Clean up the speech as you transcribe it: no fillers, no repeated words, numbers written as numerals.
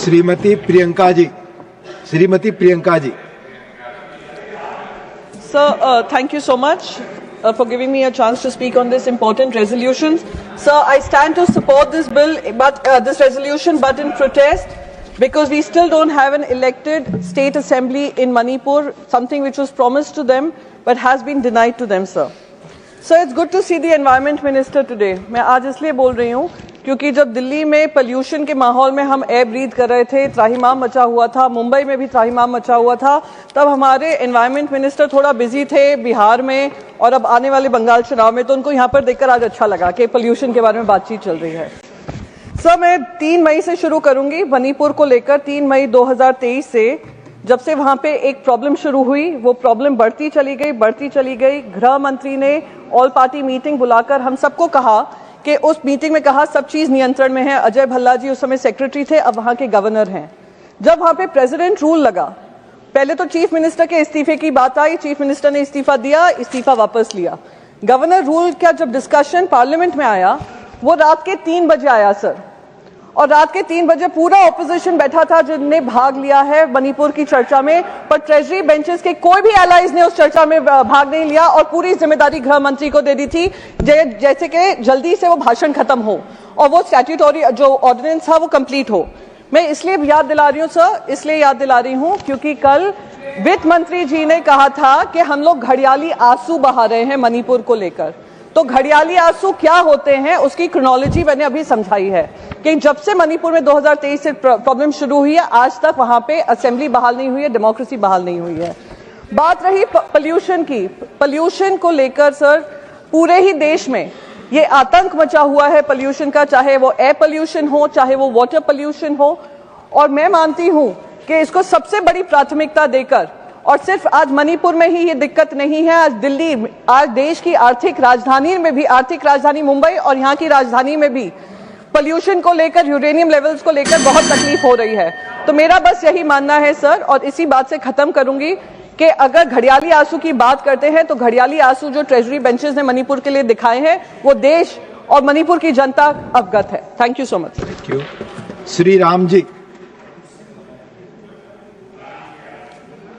Shrimati Priyanka ji. Sir, thank you so much for giving me a chance to speak on this important resolution. Sir, I stand to support this bill, this resolution, but in protest because we still don't have an elected state assembly in Manipur, something which was promised to them but has been denied to them, sir. Sir, it's good to see the environment minister today. मैं आज इसलिए बोल रही हूँ क्योंकि जब दिल्ली में pollution के माहौल में हम एयर ब्रीथ कर रहे थे, त्राहिमाम मचा हुआ था, मुंबई में भी त्राहिमाम मचा हुआ था, तब हमारे एनवायरनमेंट मिनिस्टर थोड़ा बिजी थे बिहार में और अब आने वाले बंगाल चुनाव में, तो उनको यहाँ पर देखकर आज अच्छा लगा कि पोल्यूशन के बारे में बातचीत चल रही है। सर, मैं 3 मई से शुरू करूंगी मणिपुर को लेकर। 3 मई 2023 से जब से वहां पे एक प्रॉब्लम शुरू हुई, वो प्रॉब्लम बढ़ती चली गई। गृह मंत्री ने ऑल पार्टी मीटिंग बुलाकर हम सबको कहा कि उस मीटिंग में कहा सब चीज नियंत्रण में है। अजय भल्ला जी उस समय सेक्रेटरी थे, अब वहां के गवर्नर हैं। जब वहां पे प्रेसिडेंट रूल लगा, पहले तो चीफ मिनिस्टर के इस्तीफे की बात आई, चीफ मिनिस्टर ने इस्तीफा दिया, इस्तीफा वापस लिया। गवर्नर रूल का जब डिस्कशन पार्लियामेंट में आया, वो रात के 3 बजे आया सर, और रात के 3 बजे पूरा ऑपोजिशन बैठा था जिनने भाग लिया है मणिपुर की चर्चा में, पर ट्रेजरी बेंचेस के कोई भी एलाइज ने उस चर्चा में भाग नहीं लिया और पूरी जिम्मेदारी गृह मंत्री को दे दी थी, जैसे कि जल्दी से वो भाषण खत्म हो और वो स्टैट्यूटरी जो ऑर्डिनेंस था वो कंप्लीट हो। मैं इसलिए याद दिला रही हूँ सर, इसलिए याद दिला रही हूँ क्योंकि कल वित्त मंत्री जी ने कहा था कि हम लोग घड़ियाली आंसू बहा रहे हैं मणिपुर को लेकर। तो घड़ियाली आंसू क्या होते हैं उसकी क्रोनोलॉजी मैंने अभी समझाई है कि जब से मणिपुर में 2023 से प्रॉब्लम शुरू हुई है, आज तक वहां पे असेंबली बहाल नहीं हुई है, डेमोक्रेसी बहाल नहीं हुई है। बात रही पोल्यूशन की, पोल्यूशन को लेकर सर पूरे ही देश में ये आतंक मचा हुआ है पोल्यूशन का, चाहे वो एयर पोल्यूशन हो, चाहे वो वाटर पोल्यूशन हो। और मैं मानती हूं कि इसको सबसे बड़ी प्राथमिकता देकर, और सिर्फ आज मणिपुर में ही ये दिक्कत नहीं है, आज दिल्ली, आज देश की आर्थिक राजधानी में भी, आर्थिक राजधानी मुंबई और यहाँ की राजधानी में भी पोल्यूशन को लेकर, यूरेनियम लेवल्स को लेकर बहुत तकलीफ हो रही है। तो मेरा बस यही मानना है सर, और इसी बात से खत्म करूंगी कि अगर घड़ियाली आंसू की बात करते हैं तो घड़ियाली आंसू जो ट्रेजरी बेंचेस ने मणिपुर के लिए दिखाए हैं वो देश और मणिपुर की जनता अवगत है। Thank you so much. Thank you. Shri Ram ji.